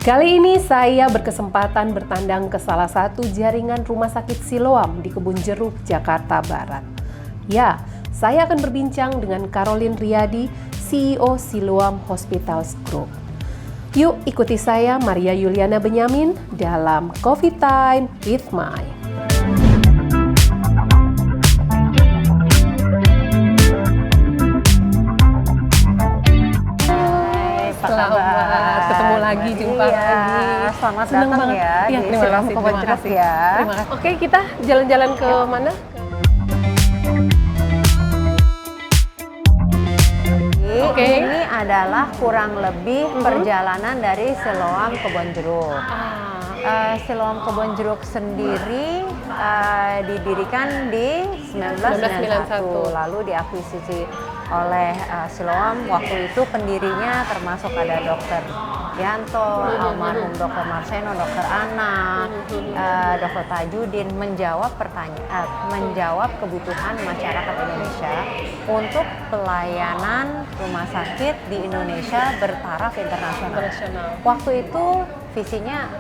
Kali ini saya berkesempatan bertandang ke salah satu jaringan rumah sakit Siloam di Kebun Jeruk, Jakarta Barat. Ya, saya akan berbincang dengan Caroline Riyadi, CEO Siloam Hospitals Group. Yuk ikuti saya, Maria Yuliana Benyamin, dalam Coffee Time with Mai. Selamat ketemu lagi, jumpa lagi. Selamat Senang datang banget. ya Iya, di terima Siloam kasih, Kebun terima Jeruk kasih. ya. Terima kasih. Oke, kita jalan-jalan ke mana? Oke. Ini adalah kurang lebih perjalanan dari Siloam Kebun Jeruk. Siloam Kebun Jeruk sendiri didirikan di 1991, lalu diakuisisi oleh Siloam. Waktu itu pendirinya termasuk ada Dr. Yanto, almarhum Dr. Marseno, Dr. Ana, Dr. Tajudin, menjawab kebutuhan masyarakat Indonesia untuk pelayanan rumah sakit di Indonesia bertaraf internasional. Waktu itu visinya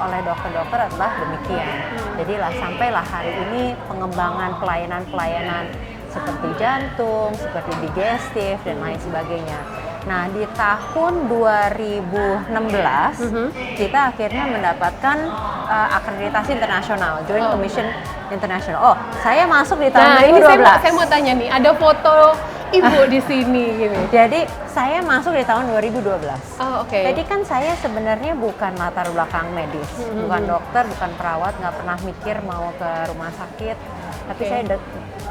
oleh dokter-dokter adalah demikian. Jadilah sampailah hari ini pengembangan pelayanan-pelayanan seperti jantung, seperti digestif dan lain sebagainya. Nah, di tahun 2016 kita akhirnya mendapatkan akreditasi internasional, Joint Commission International. Oh, saya masuk di tahun 2012. Ini saya mau tanya nih, ada foto Ibu di sini gitu. Jadi saya masuk di tahun 2012. Oh, oke. Jadi kan saya sebenarnya bukan latar belakang medis, bukan dokter, bukan perawat, nggak pernah mikir mau ke rumah sakit. Tapi saya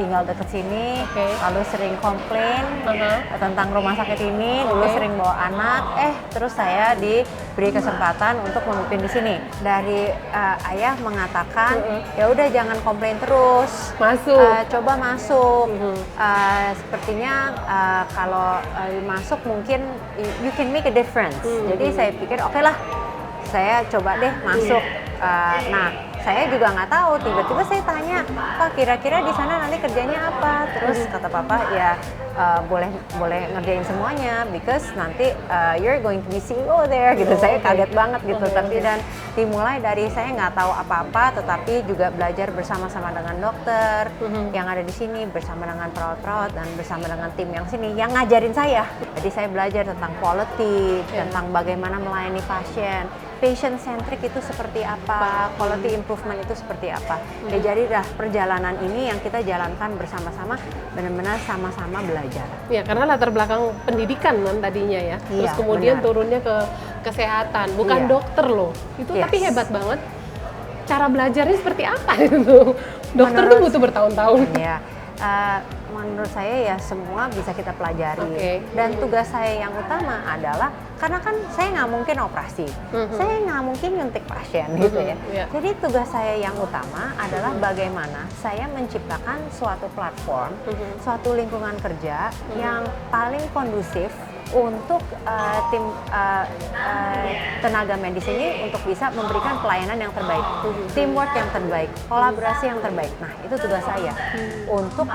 tinggal deket sini, lalu sering komplain tentang rumah sakit ini. Dulu sering bawa anak, terus saya diberi kesempatan untuk memimpin di sini. Dari ayah mengatakan, ya udah jangan komplain terus, coba masuk. Sepertinya kalau masuk mungkin you can make a difference. Jadi saya pikir oke lah, saya coba deh masuk. Nah, saya juga nggak tahu, tiba-tiba saya tanya, Pak kira-kira di sana nanti kerjanya apa? Terus kata Papa, ya boleh ngerjain semuanya, because nanti you're going to be CEO there, gitu. Saya kaget banget gitu, tapi dan dimulai dari saya nggak tahu apa-apa, tetapi juga belajar bersama-sama dengan dokter yang ada di sini, bersama dengan perawat-perawat dan bersama dengan tim yang sini yang ngajarin saya. Jadi saya belajar tentang quality, tentang bagaimana melayani pasien. Patient centric itu seperti apa, quality improvement itu seperti apa. Ya, jadi perjalanan ini yang kita jalankan bersama-sama, benar-benar sama-sama belajar. Ya, karena latar belakang pendidikan kan tadinya ya. Terus kemudian turunnya ke kesehatan, bukan dokter loh. Itu tapi hebat banget. Cara belajarnya seperti apa itu? Dokter tuh butuh bertahun-tahun. Iya. Menurut saya ya semua bisa kita pelajari. Dan tugas saya yang utama adalah, karena kan saya nggak mungkin operasi, saya nggak mungkin nyuntik pasien gitu ya. Jadi tugas saya yang utama adalah bagaimana saya menciptakan suatu platform, suatu lingkungan kerja yang paling kondusif untuk tim tenaga medis ini untuk bisa memberikan pelayanan yang terbaik, teamwork yang terbaik, kolaborasi yang terbaik. Nah, itu tugas saya untuk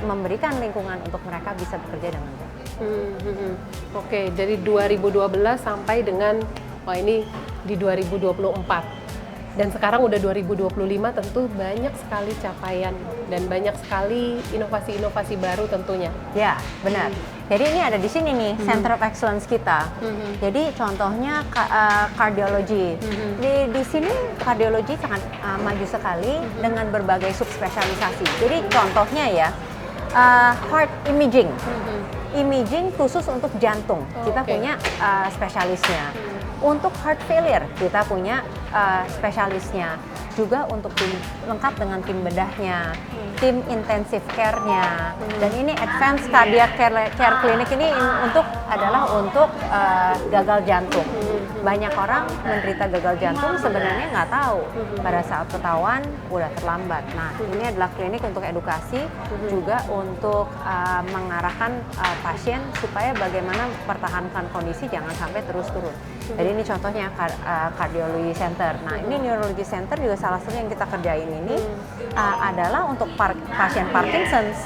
memberikan lingkungan untuk mereka bisa bekerja dengan baik. Oke, dari 2012 sampai dengan ini di 2024. Dan sekarang udah 2025, tentu banyak sekali capaian dan banyak sekali inovasi-inovasi baru tentunya. Ya, benar. Jadi ini ada di sini nih, Center of Excellence kita. Jadi contohnya kardiologi. Di sini kardiologi sangat maju sekali dengan berbagai subspesialisasi. Jadi contohnya ya, heart imaging. Imaging khusus untuk jantung, kita punya spesialisnya. Untuk heart failure, kita punya spesialisnya. Juga untuk tim lengkap dengan tim bedahnya, tim intensive care-nya. Dan ini advanced cardiac care clinic ini adalah untuk gagal jantung. Banyak orang menderita gagal jantung sebenarnya nggak tahu. Pada saat ketahuan udah terlambat. Nah, ini adalah klinik untuk edukasi, juga untuk mengarahkan pasien supaya bagaimana mempertahankan kondisi jangan sampai terus turun. Jadi ini contohnya Cardiology Center. Nah, ini Neurology Center juga salah satu yang kita kerjain ini adalah untuk pasien Parkinson's.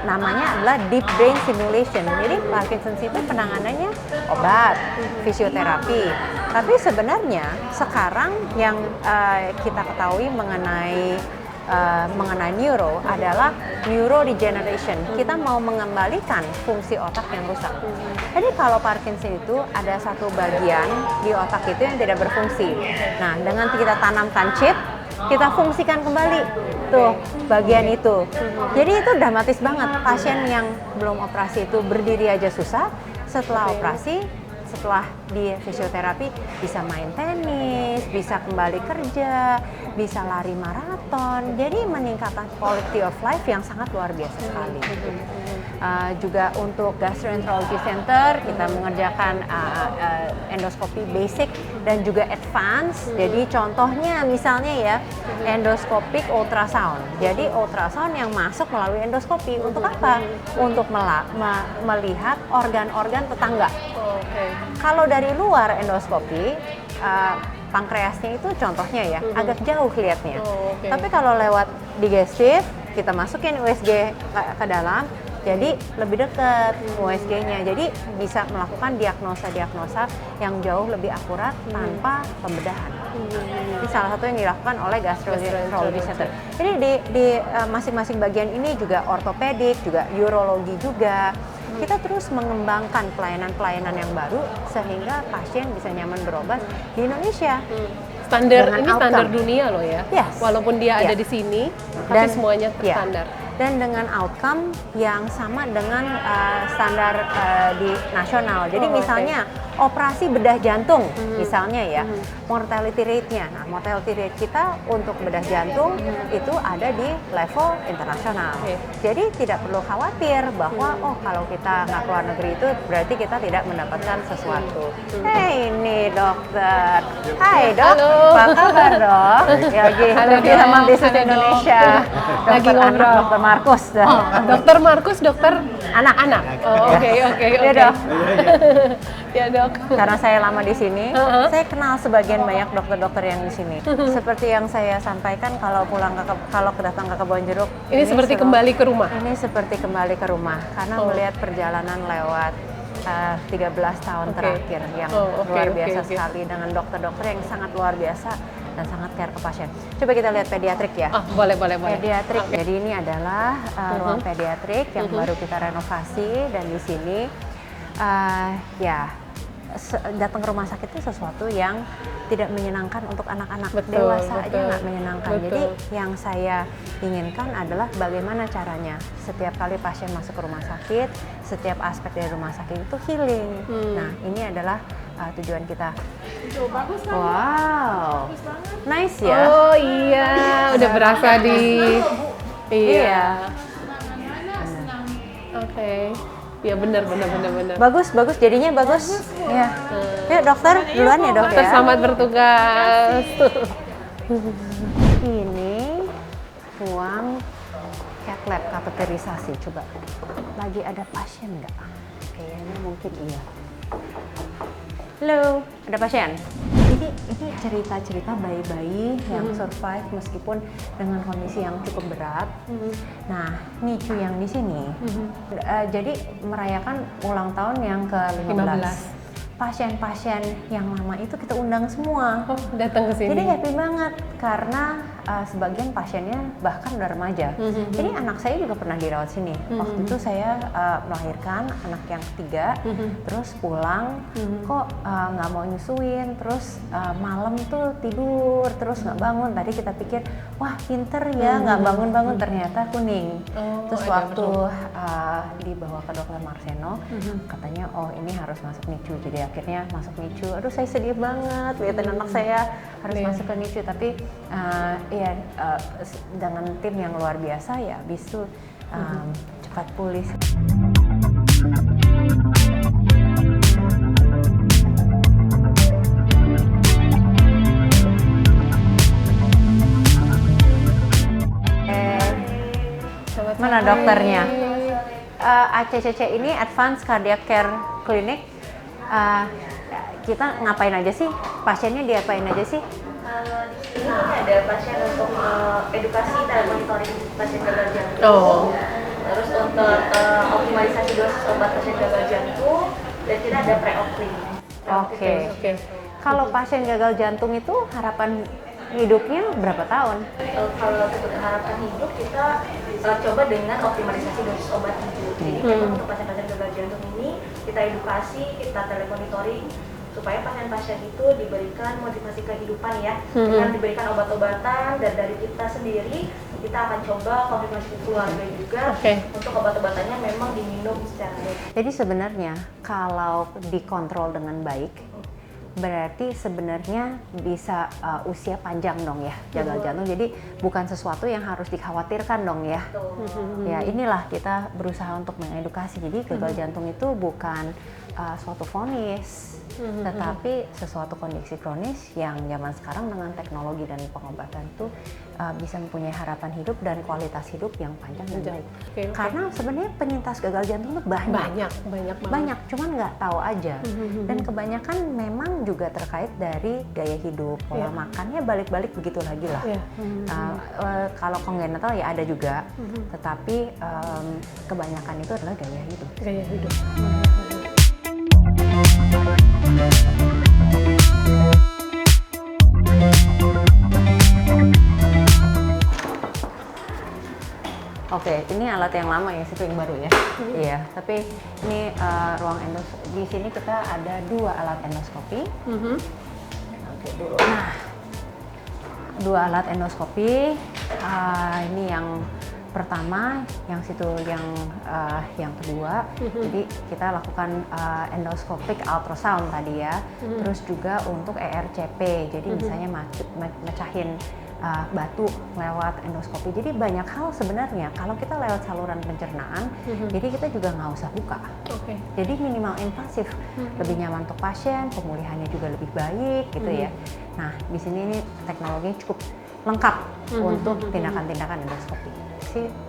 Namanya adalah Deep Brain Stimulation. Jadi Parkinson's itu penanganannya obat, fisioterapi. Tapi sebenarnya sekarang yang kita ketahui mengenai neuro adalah neurodegeneration. Kita mau mengembalikan fungsi otak yang rusak. Jadi kalau Parkinson itu ada satu bagian di otak itu yang tidak berfungsi. Nah, dengan kita tanamkan chip, kita fungsikan kembali tuh bagian itu. Jadi itu dramatis banget. Pasien yang belum operasi itu berdiri aja susah, setelah operasi, setelah di fisioterapi bisa main tenis, bisa kembali kerja, bisa lari maraton. Jadi meningkatkan quality of life yang sangat luar biasa sekali. Juga untuk Gastroenterology Center kita mengerjakan endoskopi basic dan juga advance. Jadi contohnya misalnya ya endoscopic ultrasound. Jadi ultrasound yang masuk melalui endoskopi untuk apa? Untuk melihat organ-organ tetangga. Kalau dari luar endoskopi, pankreasnya itu contohnya ya, agak jauh lihatnya. Tapi kalau lewat digestif, kita masukin USG ke dalam, jadi lebih dekat USG-nya. Jadi bisa melakukan diagnosa-diagnosa yang jauh lebih akurat tanpa pembedahan. Ini salah satu yang dilakukan oleh Gastroenterology Center. Jadi di masing-masing bagian ini juga ortopedik, juga urologi juga. Kita terus mengembangkan pelayanan-pelayanan yang baru sehingga pasien bisa nyaman berobat di Indonesia. Standar ini standar dunia loh ya. Yes. Walaupun dia ada di sini, tapi semuanya standar. Dan dengan outcome yang sama dengan standar di nasional. Jadi misalnya operasi bedah jantung, misalnya ya, mortality rate-nya. Nah, mortality rate kita untuk bedah jantung itu ada di level internasional. Jadi tidak perlu khawatir bahwa oh kalau kita nggak keluar negeri itu berarti kita tidak mendapatkan sesuatu. Hey, ini dokter. Hai dok, apa kabar dok? Ya lagi sama bisnis Indonesia. Lagi ngobrol. Dokter Markus. Dokter Markus, dokter anak-anak. Oh, oke. Ya dok. Ya dok. Karena saya lama di sini, saya kenal sebagian banyak dokter-dokter yang di sini. Seperti yang saya sampaikan kalau datang ke Kebon Jeruk, ini seperti kembali ke rumah. Ini seperti kembali ke rumah karena melihat perjalanan lewat 13 tahun terakhir yang luar biasa sekali dengan dokter-dokter yang sangat luar biasa dan sangat care ke pasien. Coba kita lihat pediatrik ya. Boleh. Pediatrik. Jadi ini adalah ruang pediatrik yang baru kita renovasi dan di sini datang ke rumah sakit itu sesuatu yang tidak menyenangkan untuk anak-anak. Dewasa aja nggak menyenangkan. Jadi yang saya inginkan adalah bagaimana caranya setiap kali pasien masuk ke rumah sakit, setiap aspek dari rumah sakit itu healing. Nah, ini adalah tujuan kita. Bagus kan? Wow, Bagus banget. nice ya. Oh iya, udah berasa di. Iya. Oke. Ya benar. Bagus, jadinya bagus. Iya. Yuk dokter, duluan ya dok Dokter ya. selamat bertugas. Ini ruang cath lab kateterisasi. Coba lagi ada pasien nggak? Kayaknya mungkin iya. Halo, ada pasien? Ini cerita-cerita bayi-bayi yang survive meskipun dengan kondisi yang cukup berat. Nah, NICU yang di sini, jadi merayakan ulang tahun yang ke-15. Pasien-pasien yang lama itu kita undang semua. Datang ke sini. Jadi happy banget karena sebagian pasiennya bahkan udah remaja. Jadi anak saya juga pernah dirawat sini. Waktu itu saya melahirkan anak yang ketiga, terus pulang, kok nggak mau nyusuin, terus malam tuh tidur, terus nggak bangun. Tadi kita pikir, wah pinter ya, nggak bangun-bangun, ternyata kuning. Terus waktu dibawa ke dokter Marceno, katanya, oh ini harus masuk NICU. Jadi akhirnya masuk NICU. Aduh saya sedih banget lihatin anak saya harus masuk ke NICU. Tapi dengan tim yang luar biasa ya habis itu cepat pulih. Mana dokternya? ACCC ini Advanced Cardiac Care Clinic. kita ngapain aja sih? Pasiennya diapain aja sih? Kalau di sini ada pasien untuk edukasi telemonitoring pasien gagal jantung. Terus untuk optimalisasi dosis obat pasien gagal jantung, dan kita ada pre-opli. Oke. Kalau pasien gagal jantung itu harapan hidupnya berapa tahun? Kalau untuk harapan hidup kita coba dengan optimalisasi dosis obat hidup. Jadi memang untuk pasien-pasien gagal jantung ini kita edukasi, kita telemonitoring supaya pasien-pasien itu diberikan motivasi kehidupan ya, dengan diberikan obat-obatan, dan dari kita sendiri kita akan coba konfirmasi ke keluarga juga untuk obat-obatannya memang diminum secara baik. Jadi sebenarnya kalau dikontrol dengan baik, berarti sebenarnya bisa usia panjang dong ya gagal jantung. Jadi bukan sesuatu yang harus dikhawatirkan dong ya. Ya inilah kita berusaha untuk mengedukasi. Jadi gagal jantung itu bukan suatu vonis, tetapi sesuatu kondisi kronis yang zaman sekarang dengan teknologi dan pengobatan itu bisa mempunyai harapan hidup dan kualitas hidup yang panjang dan baik. Karena sebenarnya penyintas gagal jantung itu banyak, cuman nggak tahu aja. Dan kebanyakan memang juga terkait dari gaya hidup, pola makannya balik-balik begitu lagi lah. Kalau kongenital ya ada juga, tetapi kebanyakan itu adalah gaya hidup. Oke, ini alat yang lama ya, situ yang baru ya. Iya, tapi ini ruang endoskopi. Di sini kita ada 2 alat endoskopi. Oke, dulu. Nah, 2 alat endoskopi. Ini yang pertama, yang situ yang kedua. Jadi kita lakukan endoscopic ultrasound tadi ya. Terus juga untuk ERCP. Jadi misalnya mecahin batu lewat endoskopi. Jadi banyak hal sebenarnya kalau kita lewat saluran pencernaan, jadi kita juga nggak usah buka. Jadi minimal invasif, lebih nyaman untuk pasien, pemulihannya juga lebih baik gitu ya. Nah di sini ini teknologinya cukup lengkap untuk tindakan-tindakan endoskopi.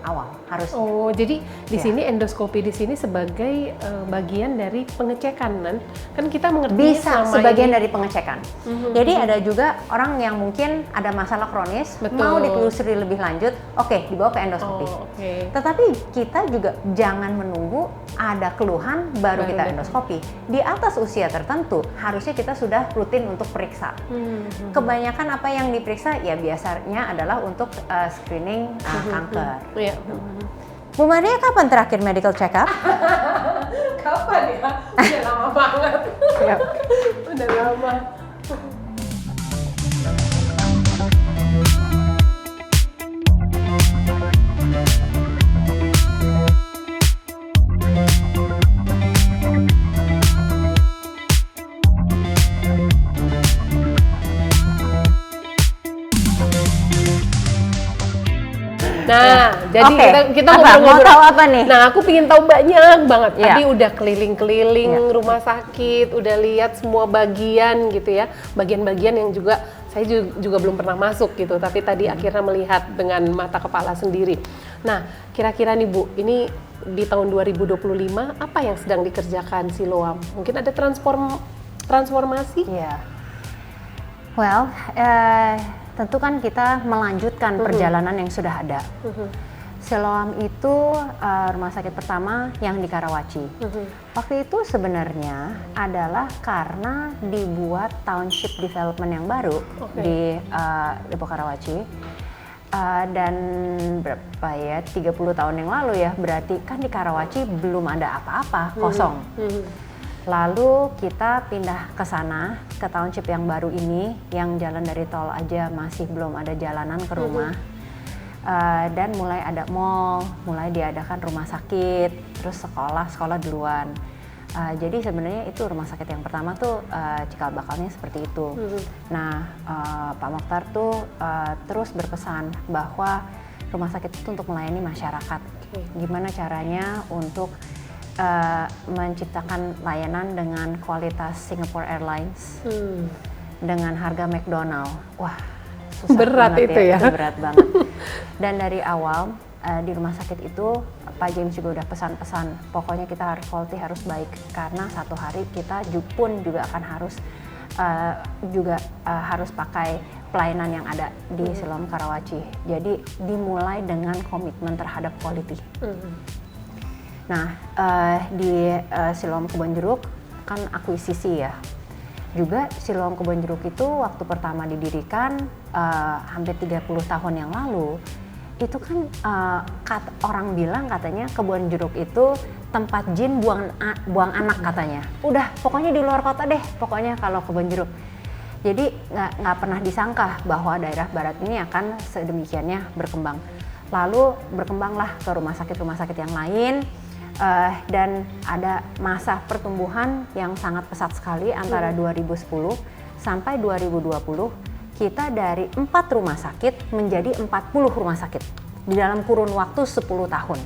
Awal harus. Oh, jadi di sini endoskopi di sini sebagai bagian dari pengecekan kan kita mengerti bisa sebagian dari pengecekan. Jadi ada juga orang yang mungkin ada masalah kronis, mau ditelusuri lebih lanjut, dibawa ke endoskopi. Tetapi kita juga jangan menunggu ada keluhan baru kita endoskopi. Di atas usia tertentu harusnya kita sudah rutin untuk periksa. Kebanyakan apa yang diperiksa ya biasanya adalah untuk screening kanker. Bu Maria kapan terakhir medical check up? Kapan ya? Udah lama banget. Udah lama. Nah, jadi kita mau tahu apa nih? Nah, aku pingin tahu banyak banget. Tadi udah keliling-keliling rumah sakit, udah lihat semua bagian gitu ya. Bagian-bagian yang juga saya juga belum pernah masuk gitu, tapi tadi akhirnya melihat dengan mata kepala sendiri. Nah, kira-kira nih Bu, ini di tahun 2025 apa yang sedang dikerjakan Siloam? Mungkin ada transformasi? Iya. Well, tentu kan kita melanjutkan perjalanan yang sudah ada. Siloam itu rumah sakit pertama yang di Karawaci. Waktu itu sebenarnya adalah karena dibuat township development yang baru di Depok Karawaci. Dan berapa ya, 30 tahun yang lalu ya, berarti kan di Karawaci belum ada apa-apa, kosong. Lalu kita pindah ke sana, ke township yang baru ini, yang jalan dari tol aja masih belum ada jalanan ke rumah. Dan mulai ada mall, mulai diadakan rumah sakit, terus sekolah duluan. Jadi sebenarnya itu rumah sakit yang pertama tuh cikal bakalnya seperti itu. Nah, Pak Mokhtar tuh terus berpesan bahwa rumah sakit itu untuk melayani masyarakat. Gimana caranya untuk menciptakan layanan dengan kualitas Singapore Airlines dengan harga McDonald. Wah, susah berat banget itu ya. Itu berat banget. Dan dari awal di rumah sakit itu Pak James juga udah pesan-pesan, pokoknya kita harus quality, harus baik, karena satu hari kita pun juga akan harus harus pakai pelayanan yang ada di Siloam Karawaci. Jadi dimulai dengan komitmen terhadap quality. Nah, di Siloam Kebonjeruk kan akuisisi ya. Juga Siloam Kebonjeruk itu waktu pertama didirikan hampir 30 tahun yang lalu, itu kan orang bilang katanya Kebonjeruk itu tempat jin buang anak katanya. Udah, pokoknya di luar kota deh, pokoknya kalau Kebonjeruk. Jadi nggak pernah disangka bahwa daerah barat ini akan sedemikiannya berkembang. Lalu berkembanglah ke rumah sakit yang lain. Dan ada masa pertumbuhan yang sangat pesat sekali antara 2010 sampai 2020, kita dari 4 rumah sakit menjadi 40 rumah sakit di dalam kurun waktu 10 tahun.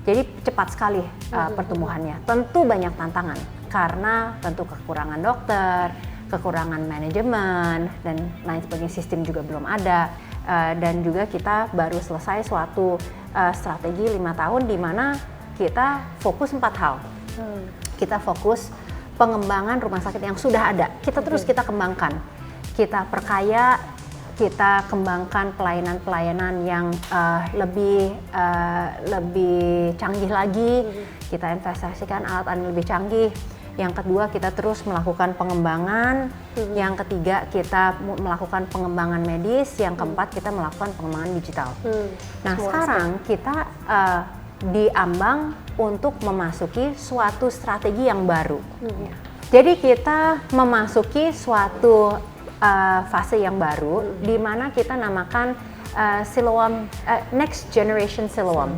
Jadi cepat sekali pertumbuhannya. Tentu banyak tantangan karena tentu kekurangan dokter, kekurangan manajemen dan lain sebagainya, sistem juga belum ada. Dan juga kita baru selesai suatu strategi 5 tahun di mana kita fokus 4 hal. Kita fokus pengembangan rumah sakit yang sudah ada. Kita terus kita kembangkan. Kita perkaya, kita kembangkan pelayanan-pelayanan yang lebih canggih lagi. Kita investasikan alat-alat yang lebih canggih. Yang kedua, kita terus melakukan pengembangan. Yang ketiga, kita melakukan pengembangan medis. Yang keempat, kita melakukan pengembangan digital. Nah, sekarang kita diambang untuk memasuki suatu strategi yang baru. Jadi kita memasuki suatu fase yang baru di mana kita namakan Siloam Next Generation Siloam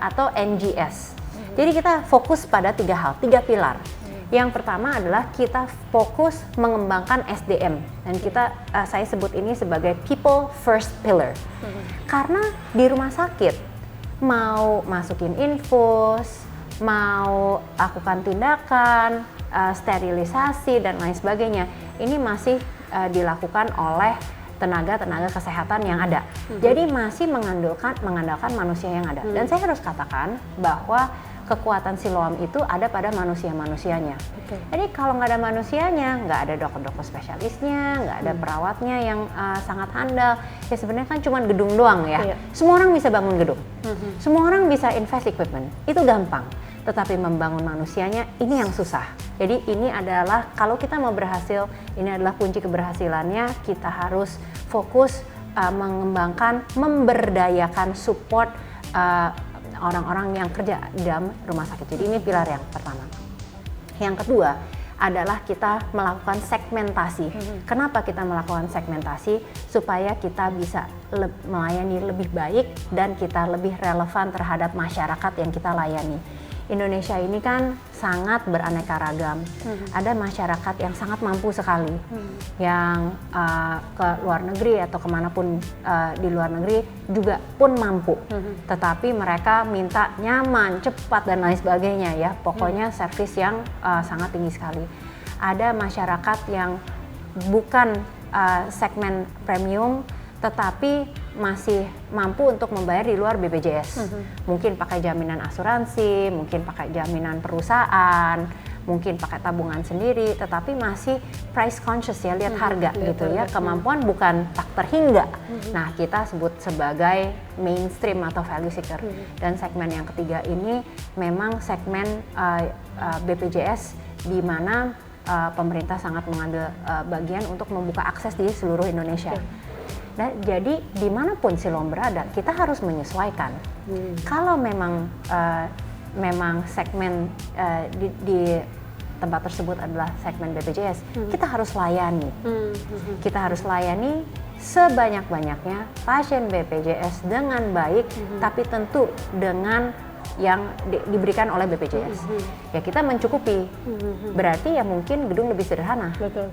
atau NGS. Jadi kita fokus pada 3 hal, 3 pilar. Yang pertama adalah kita fokus mengembangkan SDM dan saya sebut ini sebagai people first pillar. Karena di rumah sakit mau masukin infus, mau lakukan tindakan, sterilisasi dan lain sebagainya, ini masih dilakukan oleh tenaga kesehatan yang ada. Jadi masih mengandalkan manusia yang ada. Dan saya harus katakan bahwa kekuatan Siloam itu ada pada manusia-manusianya. Jadi kalau nggak ada manusianya, nggak ada dokter-dokter spesialisnya, nggak ada perawatnya yang sangat handal. Ya sebenarnya kan cuma gedung doang ya. Semua orang bisa bangun gedung, semua orang bisa invest equipment, itu gampang. Tetapi membangun manusianya ini yang susah. Jadi ini adalah kalau kita mau berhasil, ini adalah kunci keberhasilannya. Kita harus fokus mengembangkan, memberdayakan, support orang-orang yang kerja di dalam rumah sakit. Jadi ini pilar yang pertama. Yang kedua adalah kita melakukan segmentasi. Kenapa kita melakukan segmentasi? Supaya kita bisa melayani lebih baik dan kita lebih relevan terhadap masyarakat yang kita layani. Indonesia ini kan sangat beraneka ragam. Ada masyarakat yang sangat mampu sekali, yang ke luar negeri atau kemanapun di luar negeri juga pun mampu. Tetapi mereka minta nyaman, cepat dan lain sebagainya ya. Pokoknya servis yang sangat tinggi sekali. Ada masyarakat yang bukan segmen premium, tetapi masih mampu untuk membayar di luar BPJS. Mungkin pakai jaminan asuransi, mungkin pakai jaminan perusahaan, mungkin pakai tabungan sendiri, tetapi masih price conscious ya, lihat harga gitu ya. Kemampuan bukan tak terhingga. Nah, kita sebut sebagai mainstream atau value seeker. Dan segmen yang ketiga ini memang segmen BPJS di mana pemerintah sangat mengambil bagian untuk membuka akses di seluruh Indonesia. Nah, jadi dimanapun Siloam berada, kita harus menyesuaikan. Kalau memang segmen di tempat tersebut adalah segmen BPJS, kita harus layani. Kita harus layani sebanyak-banyaknya pasien BPJS dengan baik, tapi tentu dengan yang diberikan oleh BPJS. Ya kita mencukupi. Berarti ya mungkin gedung lebih sederhana. Betul.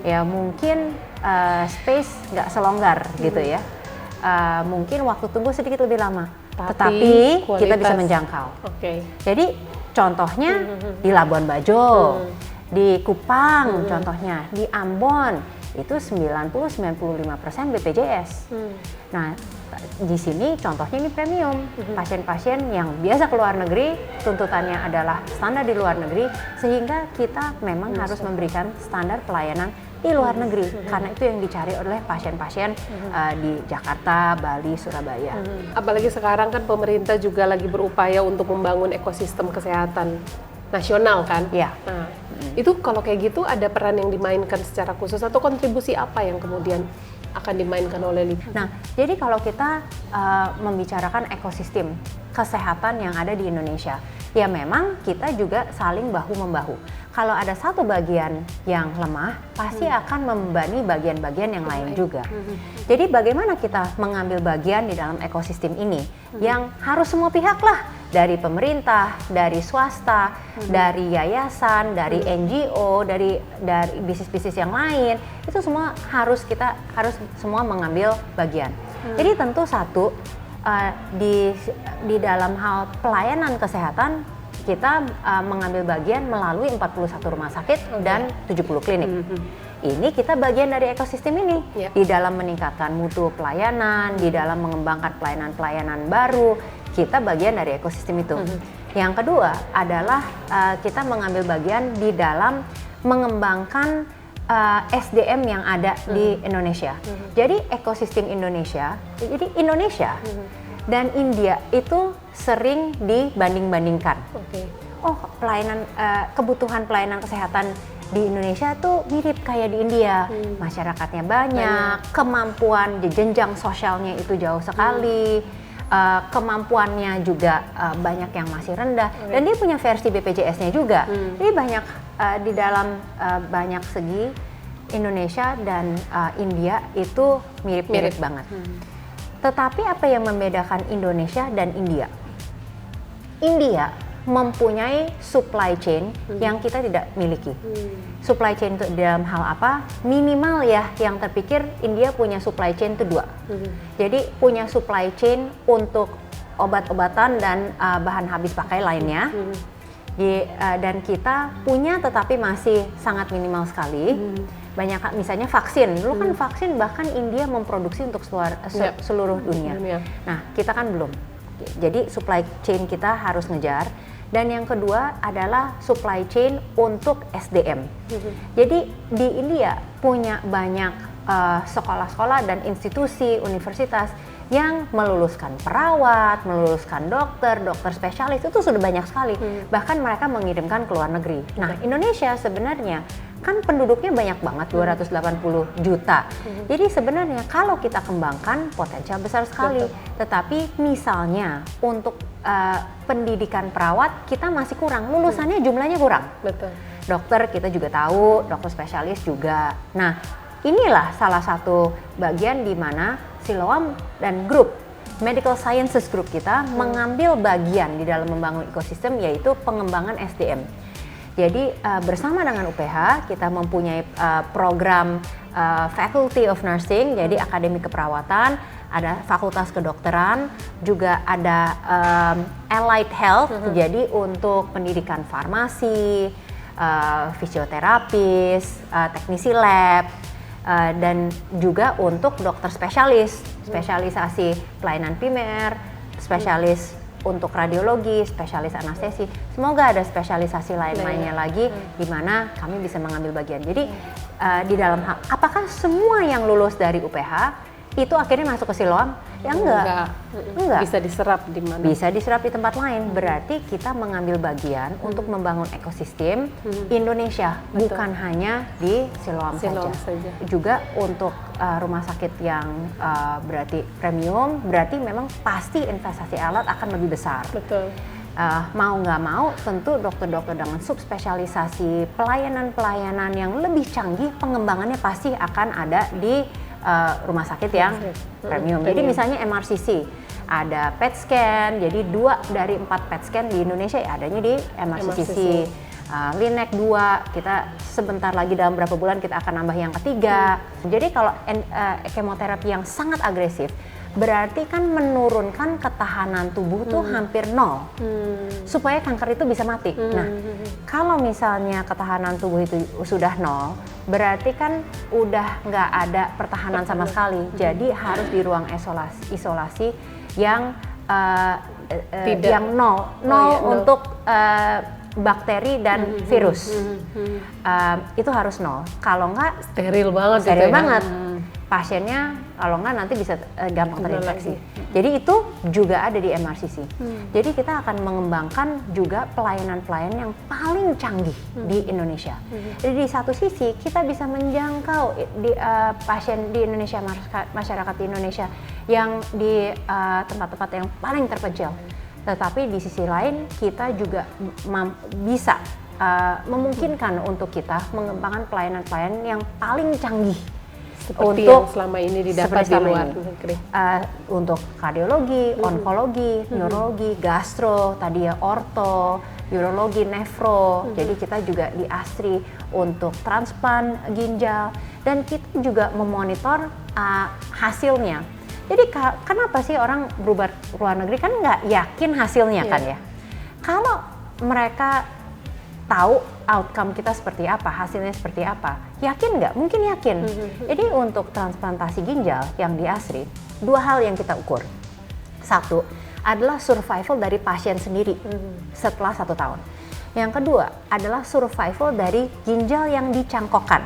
Ya mungkin space nggak selonggar gitu ya. Mungkin waktu tunggu sedikit lebih lama. Tetapi kita bisa menjangkau. Jadi contohnya di Labuan Bajo, di Kupang contohnya, di Ambon itu 90-95% BPJS. Nah, di sini contohnya ini premium. Pasien-pasien yang biasa ke luar negeri, tuntutannya adalah standar di luar negeri, sehingga kita memang harus memberikan standar pelayanan di luar negeri, karena itu yang dicari oleh pasien-pasien di Jakarta, Bali, Surabaya. Apalagi sekarang kan pemerintah juga lagi berupaya untuk membangun ekosistem kesehatan nasional kan? Ya. Nah, itu kalau kayak gitu ada peran yang dimainkan secara khusus atau kontribusi apa yang kemudian akan dimainkan oleh LIPI? Nah, jadi kalau kita membicarakan ekosistem kesehatan yang ada di Indonesia, ya memang kita juga saling bahu-membahu. Kalau ada satu bagian yang lemah, pasti akan membebani bagian-bagian yang lain juga. Jadi bagaimana kita mengambil bagian di dalam ekosistem ini yang harus semua pihak lah, dari pemerintah, dari swasta, dari yayasan, dari NGO, dari bisnis-bisnis yang lain, itu semua harus semua mengambil bagian. Jadi tentu satu di dalam hal pelayanan kesehatan kita mengambil bagian melalui 41 rumah sakit dan 70 klinik. Ini kita bagian dari ekosistem ini di dalam meningkatkan mutu pelayanan, di dalam mengembangkan pelayanan-pelayanan baru, kita bagian dari ekosistem itu. Yang kedua adalah kita mengambil bagian di dalam mengembangkan SDM yang ada di Indonesia. Jadi ekosistem Indonesia, dan India itu sering dibanding-bandingkan. Oh, kebutuhan pelayanan kesehatan di Indonesia tuh mirip kayak di India. Masyarakatnya banyak, kemampuan jenjang sosialnya itu jauh sekali, kemampuannya juga banyak yang masih rendah, dan dia punya versi BPJS-nya juga. Jadi banyak di dalam banyak segi Indonesia dan India itu mirip-mirip banget. Tetapi apa yang membedakan Indonesia dan India? India mempunyai supply chain yang kita tidak miliki. Supply chain itu dalam hal apa? Minimal ya, yang terpikir India punya supply chain itu 2. Jadi punya supply chain untuk obat-obatan dan bahan habis pakai lainnya. Dan kita punya tetapi masih sangat minimal sekali. Banyak misalnya vaksin, dulu kan vaksin bahkan India memproduksi untuk seluruh dunia. Nah, kita kan belum. Jadi supply chain kita harus ngejar. Dan yang kedua adalah supply chain untuk SDM. Jadi di India punya banyak sekolah-sekolah dan institusi, universitas yang meluluskan perawat, meluluskan dokter spesialis, itu sudah banyak sekali. Bahkan mereka mengirimkan ke luar negeri. Nah, Indonesia sebenarnya kan penduduknya banyak banget, 280 juta. Jadi sebenarnya kalau kita kembangkan potensial besar sekali. Tetapi misalnya untuk pendidikan perawat kita masih kurang, lulusannya jumlahnya kurang. Dokter kita juga tahu, dokter spesialis juga. Nah, inilah salah satu bagian di mana Siloam dan grup Medical Sciences Group kita mengambil bagian di dalam membangun ekosistem, yaitu pengembangan SDM. Jadi bersama dengan UPH kita mempunyai program Faculty of Nursing, jadi akademi keperawatan, ada fakultas kedokteran, juga ada Allied Health, jadi untuk pendidikan farmasi, fisioterapis, teknisi lab, dan juga untuk dokter spesialis, spesialisasi pelayanan primer, spesialis untuk radiologi, spesialis anestesi. Semoga ada spesialisasi lain-lainnya lagi di mana kami bisa mengambil bagian. Jadi di dalam hal, apakah semua yang lulus dari UPH itu akhirnya masuk ke Siloam? Ya enggak. Bisa diserap di mana? Bisa diserap di tempat lain. Berarti kita mengambil bagian untuk membangun ekosistem Indonesia, bukan hanya di Siloam saja. Juga untuk rumah sakit yang berarti premium, berarti memang pasti investasi alat akan lebih besar. Mau nggak mau, tentu dokter-dokter dengan subspesialisasi, pelayanan-pelayanan yang lebih canggih, pengembangannya pasti akan ada di rumah sakit yang premium. Jadi misalnya MRCC, ada PET scan, jadi 2 dari 4 PET scan di Indonesia ya adanya di MRCC. Linek 2, kita sebentar lagi dalam beberapa bulan kita akan nambah yang ketiga. Jadi kalau kemoterapi yang sangat agresif, berarti kan menurunkan ketahanan tubuh tuh hampir 0 supaya kanker itu bisa mati. Nah, kalau misalnya ketahanan tubuh itu sudah 0, berarti kan udah nggak ada pertahanan sama sekali. Jadi harus di ruang isolasi yang yang nol untuk bakteri dan virus. Itu harus nol. Kalau nggak Steril banget. steril banget. Pasiennya kalau nggak nanti bisa gampang terinfeksi. Jadi itu juga ada di MRCC. Jadi kita akan mengembangkan juga pelayanan-pelayanan yang paling canggih di Indonesia. Jadi di satu sisi kita bisa menjangkau pasien di Indonesia, masyarakat di Indonesia yang di tempat-tempat yang paling terpencil. Tetapi di sisi lain kita juga bisa memungkinkan untuk kita mengembangkan pelayanan-pelayanan yang paling canggih. Seperti untuk yang selama ini didapat di luar negeri. Untuk kardiologi, onkologi, neurologi, gastro, tadi ya orto, urologi, nefro. Jadi kita juga di ASTRI untuk transplant ginjal dan kita juga memonitor hasilnya. Jadi kenapa sih orang berubah ke luar negeri kan nggak yakin hasilnya kan ya? Kalau mereka tahu outcome kita seperti apa, hasilnya seperti apa, yakin nggak? Mungkin yakin. Jadi untuk transplantasi ginjal yang di ASRI, 2 hal yang kita ukur. Satu adalah survival dari pasien sendiri setelah 1 tahun. Yang kedua adalah survival dari ginjal yang dicangkokkan.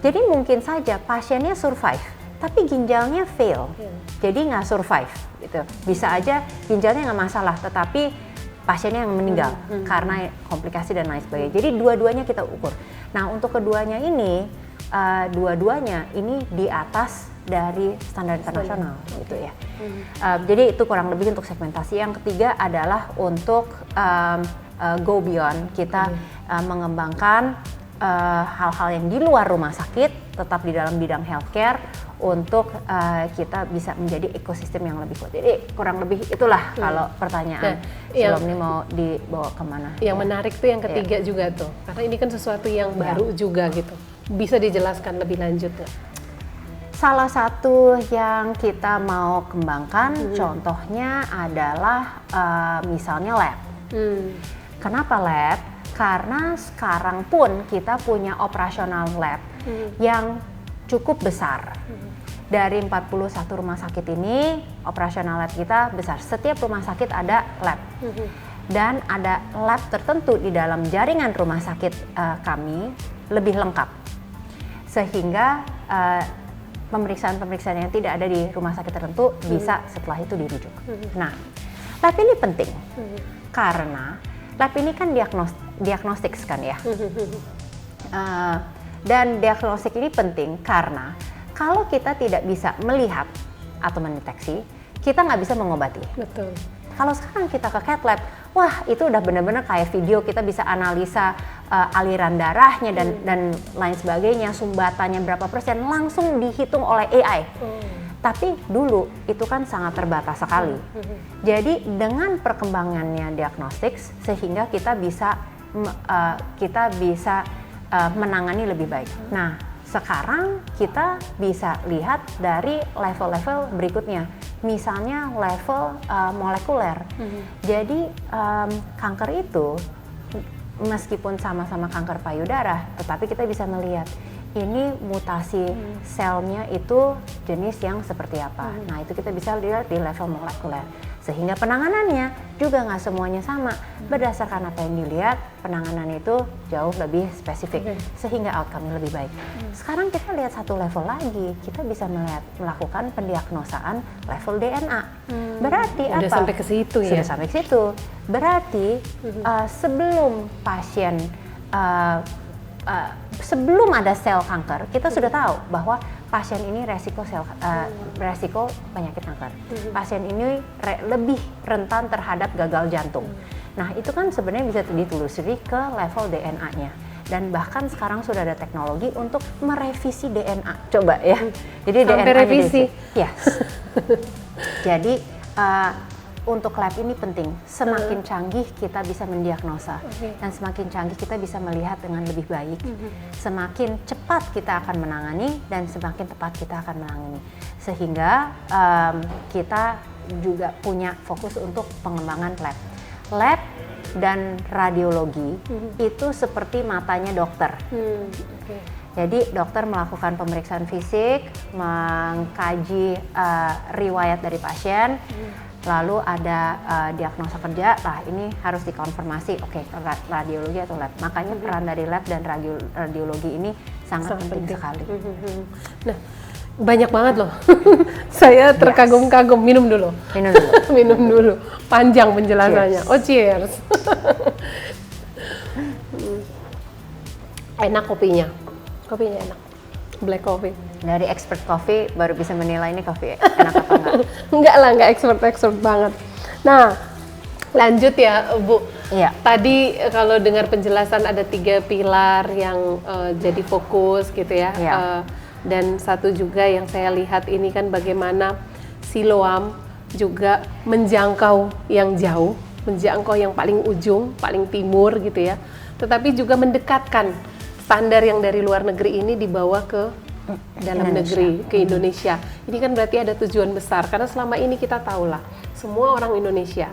Jadi mungkin saja pasiennya survive, tapi ginjalnya fail, jadi nggak survive. Gitu. Bisa aja ginjalnya nggak masalah, tetapi pasiennya yang meninggal karena komplikasi dan lain sebagainya. Jadi dua-duanya kita ukur. Nah untuk keduanya ini, dua-duanya ini di atas dari standar internasional gitu ya. Jadi itu kurang lebih untuk segmentasi. Yang ketiga adalah untuk go beyond. Kita mengembangkan hal-hal yang di luar rumah sakit, tetap di dalam bidang healthcare untuk kita bisa menjadi ekosistem yang lebih kuat. Jadi kurang lebih itulah kalau pertanyaan sebelum ini mau dibawa kemana. Yang menarik tuh yang ketiga juga tuh, karena ini kan sesuatu yang baru juga gitu. Bisa dijelaskan lebih lanjut ya? Salah satu yang kita mau kembangkan contohnya adalah misalnya lab. Kenapa lab? Karena sekarang pun kita punya operasional lab yang cukup besar. Dari 41 rumah sakit ini, operasional lab kita besar. Setiap rumah sakit ada lab. Dan ada lab tertentu di dalam jaringan rumah sakit kami lebih lengkap. Sehingga pemeriksaan-pemeriksaan yang tidak ada di rumah sakit tertentu bisa setelah itu dirujuk. Nah, lab ini penting karena lab ini kan diagnostik kan ya. Dan diagnostik ini penting karena kalau kita tidak bisa melihat atau mendeteksi, kita nggak bisa mengobati. Betul. Kalau sekarang kita ke cath lab, wah itu udah benar-benar kayak video, kita bisa analisa aliran darahnya dan lain sebagainya, sumbatannya berapa persen, langsung dihitung oleh AI. Tapi dulu itu kan sangat terbatas sekali. Jadi dengan perkembangannya diagnostik, sehingga kita bisa menangani lebih baik. Nah, sekarang kita bisa lihat dari level-level berikutnya, misalnya level molekuler. Jadi kanker itu meskipun sama-sama kanker payudara, tetapi kita bisa melihat ini mutasi selnya itu jenis yang seperti apa. Nah itu kita bisa lihat di level molekuler. Sehingga penanganannya juga nggak semuanya sama. Berdasarkan apa yang dilihat, penanganan itu jauh lebih spesifik. Sehingga outcome-nya lebih baik. Sekarang kita lihat satu level lagi. Kita bisa melakukan pendiagnosaan level DNA. Berarti udah apa? Sampai ke situ ya? Sudah sampai ke situ. Berarti sebelum pasien sebelum ada sel kanker, kita sudah tahu bahwa pasien ini resiko penyakit kanker. Pasien ini lebih rentan terhadap gagal jantung. Nah, itu kan sebenarnya bisa ditelusuri ke level DNA-nya. Dan bahkan sekarang sudah ada teknologi untuk merevisi DNA. Coba ya. Jadi sampai DNA revisi. Yes. Jadi untuk lab ini penting, semakin canggih kita bisa mendiagnosa dan semakin canggih kita bisa melihat dengan lebih baik. Semakin cepat kita akan menangani dan semakin tepat kita akan menangani. Sehingga kita juga punya fokus untuk pengembangan lab. Lab dan radiologi itu seperti matanya dokter. Jadi dokter melakukan pemeriksaan fisik, mengkaji riwayat dari pasien, lalu ada diagnosa kerja. Lah ini harus dikonfirmasi, oke, radiologi atau lab. Makanya peran dari lab dan radiologi ini sangat penting sekali. Nah, banyak banget loh. Saya terkagum-kagum. Minum dulu. Minum dulu. Panjang penjelasannya. Cheers. Oh, cheers. Enak kopinya. Kopinya enak. Black coffee. Dari expert coffee baru bisa menilai ini kopi enak apa enggak. Enggak lah, enggak expert banget. Nah, lanjut ya Bu. Iya. Tadi kalau dengar penjelasan ada 3 pilar yang jadi fokus gitu ya. Iya. Dan satu juga yang saya lihat ini kan bagaimana Siloam juga menjangkau yang jauh, menjangkau yang paling ujung, paling timur gitu ya. Tetapi juga mendekatkan standar yang dari luar negeri ini dibawa ke dalam negeri, ke Indonesia. Ini kan berarti ada tujuan besar, karena selama ini kita tahu lah, semua orang Indonesia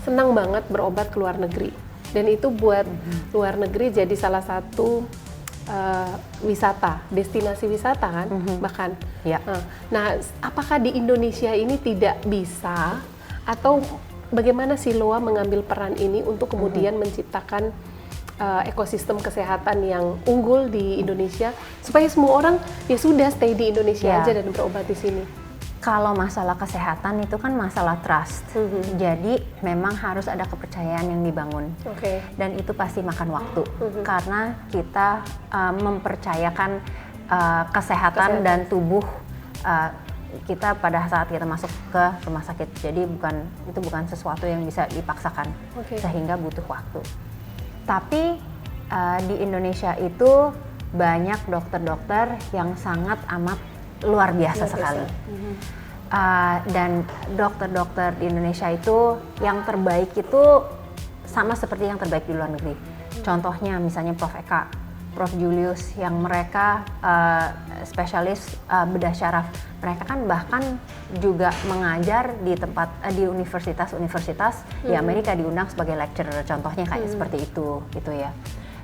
senang banget berobat ke luar negeri. Dan itu buat luar negeri jadi salah satu wisata, destinasi wisata kan, bahkan. Ya. Nah, apakah di Indonesia ini tidak bisa, atau bagaimana Siloam mengambil peran ini untuk kemudian menciptakan ekosistem kesehatan yang unggul di Indonesia supaya semua orang ya sudah stay di Indonesia aja dan berobat di sini. Kalau masalah kesehatan itu kan masalah trust. Jadi memang harus ada kepercayaan yang dibangun. Dan itu pasti makan waktu karena kita mempercayakan kesehatan dan tubuh kita pada saat kita masuk ke rumah sakit. Jadi itu bukan sesuatu yang bisa dipaksakan sehingga butuh waktu. Tapi di Indonesia itu banyak dokter-dokter yang sangat amat luar biasa sekali. Dan dokter-dokter di Indonesia itu yang terbaik itu sama seperti yang terbaik di luar negeri. Contohnya misalnya Prof. Eka, Prof. Julius yang mereka spesialis bedah syaraf. Mereka kan bahkan juga mengajar di universitas-universitas di Amerika, diundang sebagai lecturer, contohnya kayak seperti itu gitu ya.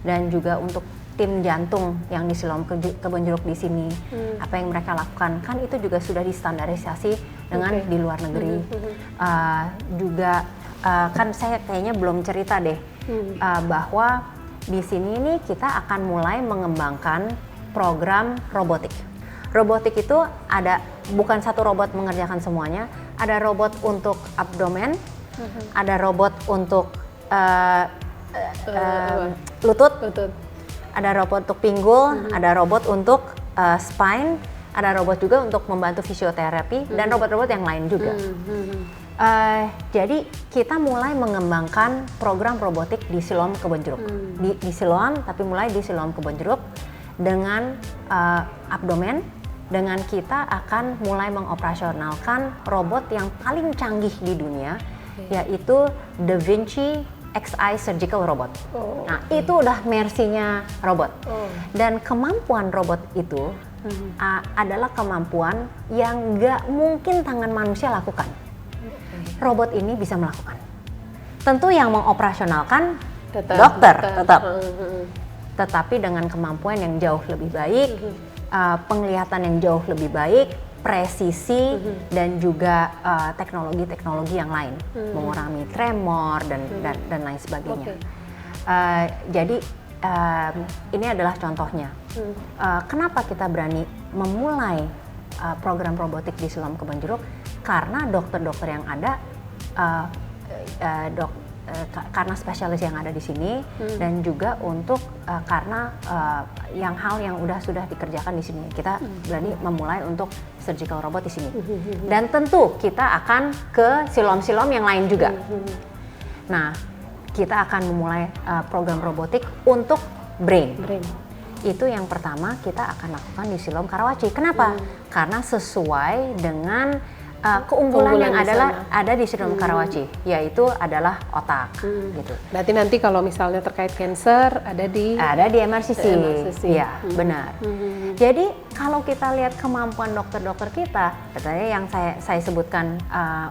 Dan juga untuk tim jantung yang di Siloam Kebonjeruk di sini, apa yang mereka lakukan kan itu juga sudah distandarisasi dengan di luar negeri. Juga kan saya kayaknya belum cerita deh bahwa di sini nih kita akan mulai mengembangkan program robotik. Robotik itu ada bukan satu robot mengerjakan semuanya, ada robot untuk abdomen, ada robot untuk lutut, ada robot untuk pinggul, ada robot untuk spine, ada robot juga untuk membantu fisioterapi dan robot-robot yang lain juga. Jadi kita mulai mengembangkan program robotik di Siloam Kebonjeruk. Di Siloam, tapi mulai di Siloam Kebonjeruk dengan abdomen. Dengan kita akan mulai mengoperasionalkan robot yang paling canggih di dunia, yaitu Da Vinci Xi Surgical Robot. Nah, itu udah mersinya robot. Dan kemampuan robot itu adalah kemampuan yang nggak mungkin tangan manusia lakukan. Robot ini bisa melakukan. Tentu yang mengoperasionalkan dokter tetap. Tetapi dengan kemampuan yang jauh lebih baik, penglihatan yang jauh lebih baik, presisi dan juga teknologi-teknologi yang lain, mengurangi tremor dan lain sebagainya. Jadi ini adalah contohnya. Kenapa kita berani memulai program robotik di Siloam Kebonjeruk? Karena dokter-dokter yang ada, karena spesialis yang ada di sini, dan juga untuk karena hal yang sudah dikerjakan di sini, kita berani memulai untuk surgical robot di sini. Dan tentu kita akan ke Siloam-Siloam yang lain juga. Nah, kita akan memulai program robotik untuk brain. Itu yang pertama kita akan lakukan di Siloam Karawaci. Kenapa? Karena sesuai dengan keunggulan yang ada di Siloam Karawaci, yaitu adalah otak. Gitu. Berarti nanti kalau misalnya terkait cancer ada di MRCC. Iya, benar. Jadi kalau kita lihat kemampuan dokter-dokter kita, katanya yang saya sebutkan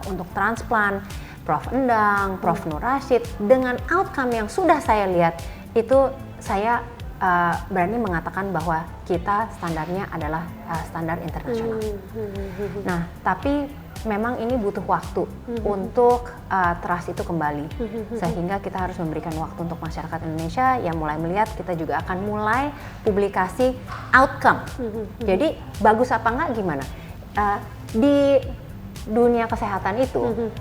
untuk transplant, Prof. Endang, Prof. Nur Rashid, dengan outcome yang sudah saya lihat itu saya berani mengatakan bahwa kita standarnya adalah standar internasional. Nah, tapi memang ini butuh waktu untuk trust itu kembali, sehingga kita harus memberikan waktu untuk masyarakat Indonesia yang mulai melihat. Kita juga akan mulai publikasi outcome. Jadi bagus apa enggak gimana? Di dunia kesehatan itu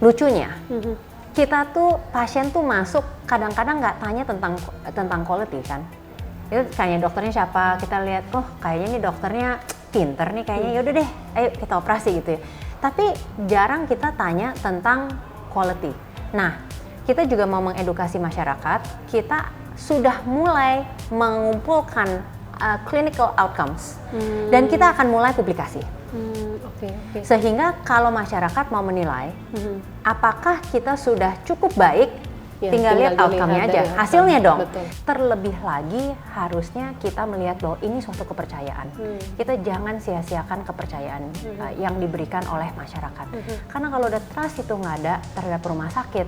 lucunya. Kita tuh pasien tuh masuk kadang-kadang nggak tanya tentang quality kan. Itu tanya dokternya siapa, kita lihat oh kayaknya nih dokternya pinter nih kayaknya, yaudah deh ayo kita operasi gitu ya. Tapi jarang kita tanya tentang quality. Nah, kita juga mau mengedukasi masyarakat, kita sudah mulai mengumpulkan clinical outcomes dan kita akan mulai publikasi. Sehingga kalau masyarakat mau menilai apakah kita sudah cukup baik, tinggal lihat outcome-nya aja, hasilnya dong. Betul. Terlebih lagi harusnya kita melihat bahwa ini suatu kepercayaan. Kita jangan sia-siakan kepercayaan yang diberikan oleh masyarakat. Karena kalau udah trust itu nggak ada terhadap rumah sakit,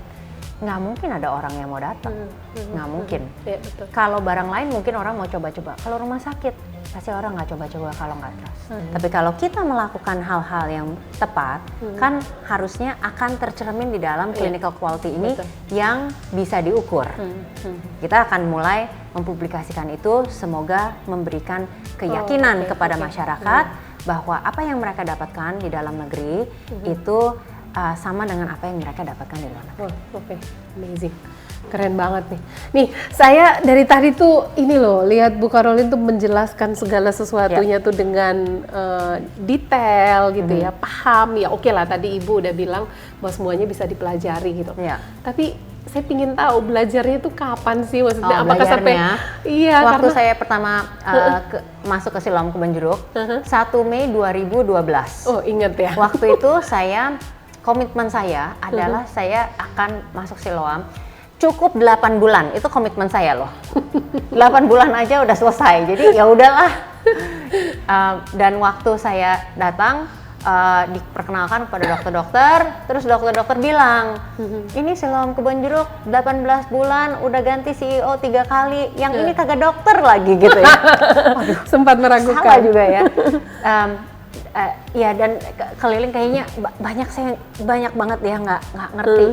nggak mungkin ada orang yang mau datang, nggak mungkin. Kalau barang lain mungkin orang mau coba-coba, kalau rumah sakit pasti orang nggak coba-coba kalau nggak trust. Tapi kalau kita melakukan hal-hal yang tepat, kan harusnya akan tercermin di dalam clinical quality ini yang bisa diukur. Kita akan mulai mempublikasikan itu, semoga memberikan keyakinan kepada masyarakat bahwa apa yang mereka dapatkan di dalam negeri itu sama dengan apa yang mereka dapatkan di luar negeri. Amazing. Keren banget nih. Nih, saya dari tadi tuh ini loh, lihat Bu Caroline tuh menjelaskan segala sesuatunya tuh dengan detail gitu ya, paham ya. Oke lah, tadi Ibu udah bilang bahwa semuanya bisa dipelajari gitu. Tapi saya pingin tahu belajarnya tuh kapan sih, maksudnya apakah sampai waktu saya pertama masuk ke Siloam Kebon Jeruk 1 Mei 2012. Oh, ingat ya. Waktu itu komitmen saya adalah saya akan masuk Siloam cukup 8 bulan, itu komitmen saya loh. 8 bulan aja udah selesai, jadi ya udahlah. Dan waktu saya datang, diperkenalkan kepada dokter-dokter, terus dokter-dokter bilang, ini Siloam Kebon Jeruk 18 bulan, udah ganti CEO 3 kali, yang ini kagak dokter lagi gitu ya. Waduh, sempat meragukan. Salah juga ya. Ya dan keliling kayaknya banyak banget ya nggak ngerti.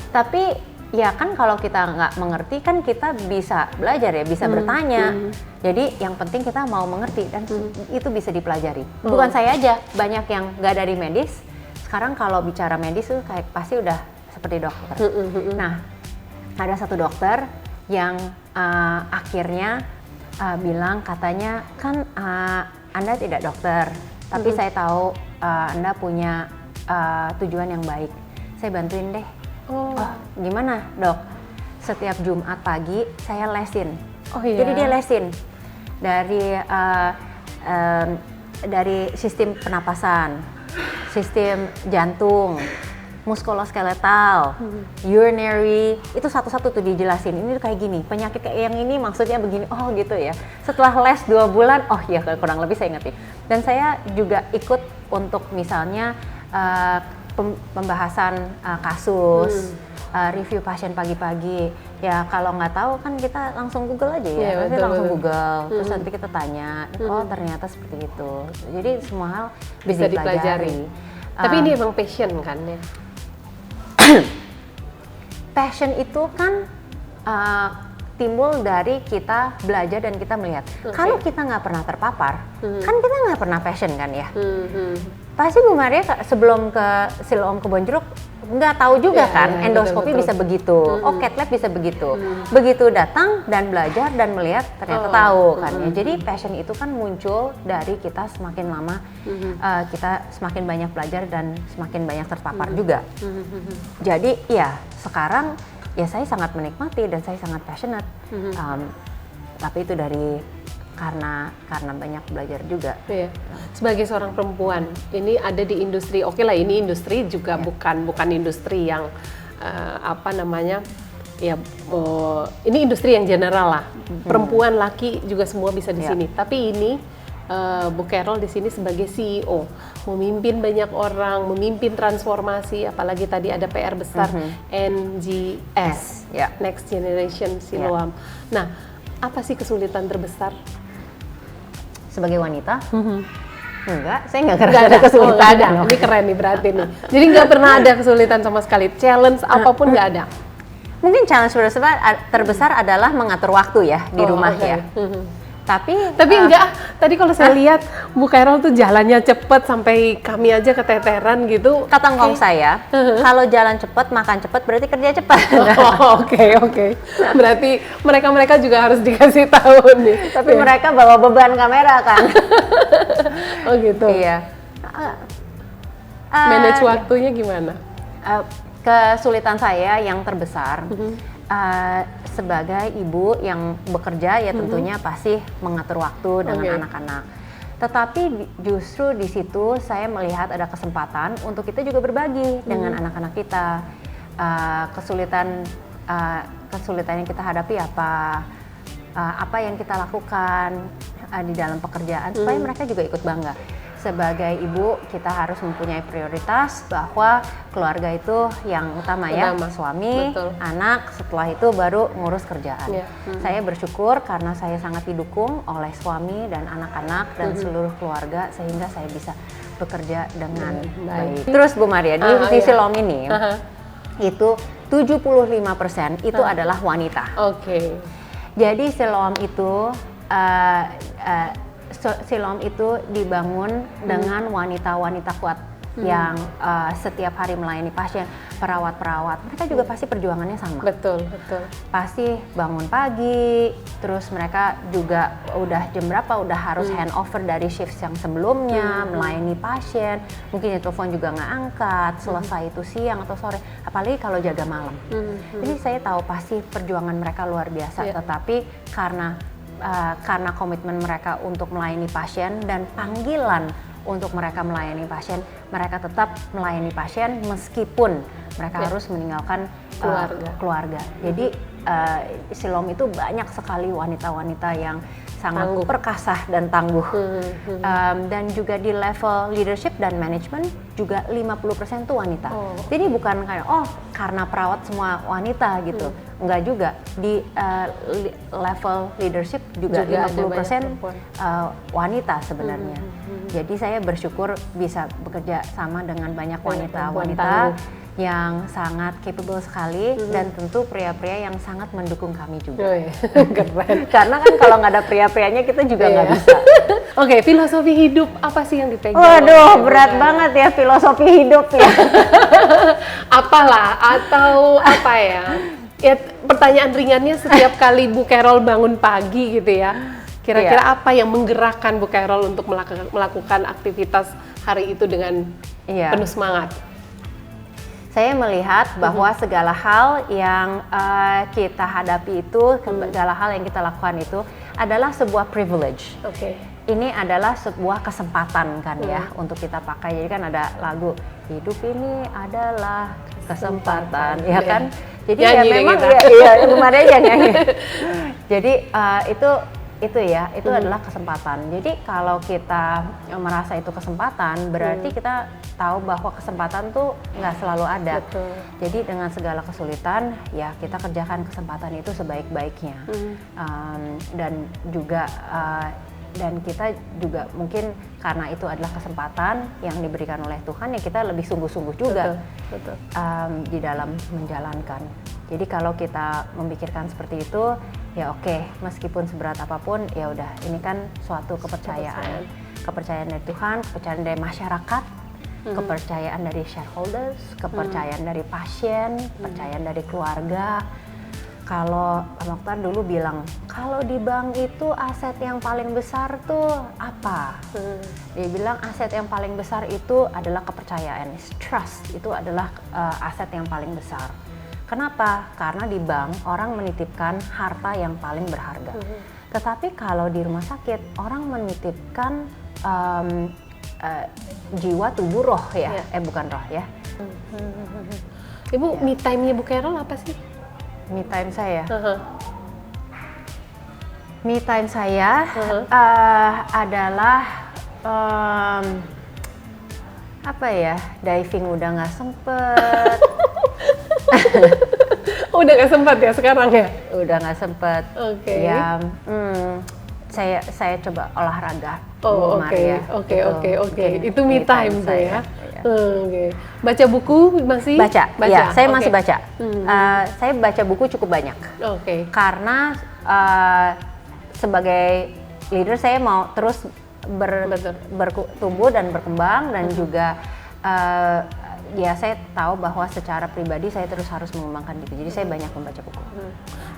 Tapi ya kan kalau kita nggak mengerti kan kita bisa belajar ya, bisa bertanya. Jadi yang penting kita mau mengerti dan itu bisa dipelajari. Bukan saya aja, banyak yang nggak dari medis. Sekarang kalau bicara medis tuh kayak pasti udah seperti dokter. Nah, ada satu dokter yang akhirnya bilang katanya kan Anda tidak dokter, tapi saya tahu Anda punya tujuan yang baik. Saya bantuin deh. Oh, gimana dok? Setiap Jumat pagi saya lesin. Jadi dia lesin dari sistem pernapasan, sistem jantung, muskuloskeletal, urinary, itu satu-satu tuh dijelasin. Ini kayak gini, penyakit kayak yang ini maksudnya begini. Oh gitu ya. Setelah les 2 bulan, oh ya kurang lebih saya ngerti. Dan saya juga ikut untuk misalnya pembahasan kasus, review pasien pagi-pagi. Ya kalau nggak tahu kan kita langsung Google aja ya, nanti langsung Google, terus nanti kita tanya, oh ternyata seperti itu. Jadi semua hal bisa dipelajari. Tapi ini emang passion kan ya? Passion itu kan timbul dari kita belajar dan kita melihat. Kalau kita nggak pernah terpapar, kan kita nggak pernah passion kan ya? Pasti Bu Maria sebelum ke Siloam Kebon Jeruk nggak tahu juga kan, endoskopi bisa begitu, cath lab bisa begitu. Begitu datang dan belajar dan melihat ternyata tahu kan ya. Jadi passion itu kan muncul dari kita semakin lama kita semakin banyak belajar dan semakin banyak terpapar juga. Jadi ya sekarang ya saya sangat menikmati dan saya sangat passionate. Tapi itu karena banyak belajar juga. Sebagai seorang perempuan, ini ada di industri, oke lah ini industri juga bukan industri yang ini industri yang general lah. Perempuan, laki juga semua bisa di sini. Tapi ini Bu Carol di sini sebagai CEO, memimpin banyak orang, memimpin transformasi, apalagi tadi ada PR besar NGS, Next Generation Siloam. Nah, Apa sih kesulitan terbesar? Sebagai wanita? Enggak, saya nggak Nggak ngerasa ada kesulitan. nggak ada. Ini keren nih berarti nih. Jadi nggak pernah ada kesulitan sama sekali. Challenge apapun nggak ada. Mungkin challenge terbesar adalah mengatur waktu ya di rumah oke. ya. Tapi Enggak, tadi kalau saya lihat Bu Khairul tuh jalannya cepet sampai kami aja keteteran gitu. kata ngkong saya, kalau jalan cepat, makan cepat, berarti kerja cepat. Oke. Berarti mereka juga harus dikasih tahu nih. Tapi mereka bawa beban kamera kan. Oh gitu. Iya. Manage waktunya gimana? Kesulitan saya yang terbesar sebagai ibu yang bekerja ya tentunya pasti mengatur waktu dengan anak-anak. Tetapi justru di situ saya melihat ada kesempatan untuk kita juga berbagi dengan anak-anak kita. Kesulitan yang kita hadapi apa yang kita lakukan di dalam pekerjaan supaya mereka juga ikut bangga. Sebagai ibu kita harus mempunyai prioritas bahwa keluarga itu yang utama ya, suami, anak, setelah itu baru ngurus kerjaan. Saya bersyukur karena saya sangat didukung oleh suami dan anak-anak dan seluruh keluarga sehingga saya bisa bekerja dengan baik. Terus Bu Maria, di Siloam ini itu 75% itu adalah wanita. Oke. Jadi Siloam itu Siloam itu dibangun dengan wanita-wanita kuat yang setiap hari melayani pasien, perawat-perawat. Mereka juga pasti perjuangannya sama. Betul. Pasti bangun pagi, terus mereka juga udah jam berapa udah harus handover dari shift yang sebelumnya, melayani pasien. Mungkin ya telepon juga nggak angkat, selesai itu siang atau sore. Apalagi kalau jaga malam. Jadi saya tahu pasti perjuangan mereka luar biasa. Tetapi karena komitmen mereka untuk melayani pasien dan panggilan untuk mereka melayani pasien, mereka tetap melayani pasien meskipun mereka harus meninggalkan keluarga. Jadi Siloam itu banyak sekali wanita-wanita yang sangat perkasa dan tangguh. Dan juga di level leadership dan manajemen juga 50% tuh wanita. Jadi bukan kayak karena perawat semua wanita gitu. Enggak juga. Di level leadership juga 50% wanita sebenarnya. Jadi saya bersyukur bisa bekerja sama dengan banyak wanita-wanita yang sangat capable sekali dan tentu pria-pria yang sangat mendukung kami juga. Keren. Karena kan kalau nggak ada pria-prianya kita juga nggak bisa. Oke, filosofi hidup apa sih yang dipegang? Waduh, berat banget ya filosofi hidup ya. Apalah atau apa ya? Ya pertanyaan ringannya setiap kali Bu Khairul bangun pagi gitu ya. Kira-kira apa yang menggerakkan Bu Khairul untuk melakukan aktivitas hari itu dengan penuh semangat? Saya melihat bahwa segala hal yang kita hadapi itu, segala hal yang kita lakukan itu adalah sebuah privilege. Ini adalah sebuah kesempatan kan ya untuk kita pakai. Jadi kan ada lagu hidup ini adalah kesempatan, ya kan? Jadi nyanyi ya memang kemarin aja nyanyi. Jadi itu adalah kesempatan. Jadi kalau kita merasa itu kesempatan, berarti kita tahu bahwa kesempatan tuh nggak selalu ada. Jadi dengan segala kesulitan, ya kita kerjakan kesempatan itu sebaik-baiknya. Dan kita juga mungkin karena itu adalah kesempatan yang diberikan oleh Tuhan, ya kita lebih sungguh-sungguh juga di dalam menjalankan. Jadi kalau kita memikirkan seperti itu, ya oke, meskipun seberat apapun, ya udah, ini kan suatu kepercayaan dari Tuhan, kepercayaan dari masyarakat, kepercayaan dari shareholders, kepercayaan dari pasien, kepercayaan dari keluarga. Kalau Pak Mokhtar dulu bilang, kalau di bank itu aset yang paling besar tuh apa? Dia bilang aset yang paling besar itu adalah kepercayaan, trust itu adalah aset yang paling besar. Kenapa? Karena di bank orang menitipkan harta yang paling berharga. Tetapi kalau di rumah sakit orang menitipkan jiwa, tubuh, roh ya, bukan roh ya. Ibu, me time-nya Bu Khairul apa sih? Me time saya? Me time saya adalah apa ya, diving udah nggak sempet. Oh, udah nggak sempat ya sekarang ya? Udah nggak sempet. Oke. Ya, saya coba olahraga. Oh, Bu Maria. oke. Mungkin Itu me time tuh saya. ya. Oke. Baca buku masih? Baca. Ya, saya masih Oke. baca. Saya baca buku cukup banyak. Oke. Karena sebagai leader saya mau terus Betul. bertumbuh dan berkembang dan juga ya saya tahu bahwa secara pribadi saya terus harus mengembangkan diri. Jadi saya banyak membaca buku.